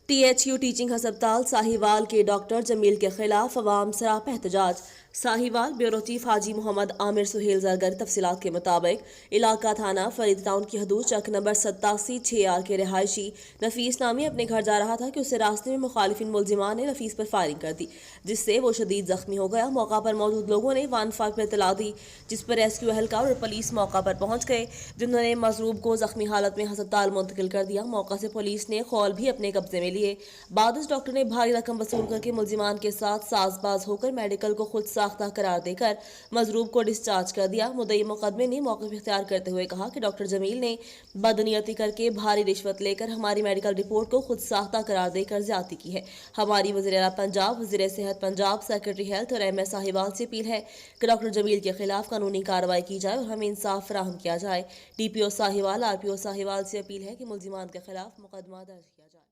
THU teaching ہسپتال ساہیوال کے doctor جمیل کے خلاف عوام سراپا احتجاج۔ ساہیوال بیورو چیف حاجی محمد عامر سہیل زرگر تفصیلات کے مطابق علاقہ تھانہ فرید ٹاؤن کی حدود چک نمبر 87/6 کے رہائشی نفیس نامی اپنے گھر جا رہا تھا کہ اسے راستے میں مخالفین ملزمان نے نفیس پر فائرنگ کر دی، جس سے وہ شدید زخمی ہو گیا۔ موقع پر موجود لوگوں نے 1-5 پر اطلاع دی، جس پر ریسکیو اہلکار اور پولیس موقع پر پہنچ گئے، جنہوں نے مضروب کو زخمی حالت میں ہسپتال منتقل کر دیا۔ موقع سے پولیس نے خول بھی اپنے قبضے میں لیے۔ بعد اس ڈاکٹر نے بھاری رقم وصول کر کے ملزمان کے ساتھ ساز باز ہو کر میڈیکل کو خود ساختہ قرار دے کر مضروب کو ڈسچارج کر دیا۔ مدعی مقدمے نے موقف اختیار کرتے ہوئے کہا کہ ڈاکٹر جمیل نے بدنیتی کر کے بھاری رشوت لے کر ہماری میڈیکل رپورٹ کو خود ساختہ قرار دے کر زیادتی کی ہے۔ ہماری وزیر اعلیٰ پنجاب، وزیر صحت پنجاب، سیکرٹری ہیلتھ اور MS ساہیوال سے اپیل ہے کہ ڈاکٹر جمیل کے خلاف قانونی کارروائی کی جائے اور ہمیں انصاف فراہم کیا جائے۔ DPO ساہیوال، RPO ساہیوال سے اپیل ہے کہ ملزمان کے خلاف مقدمہ درج کیا جائے۔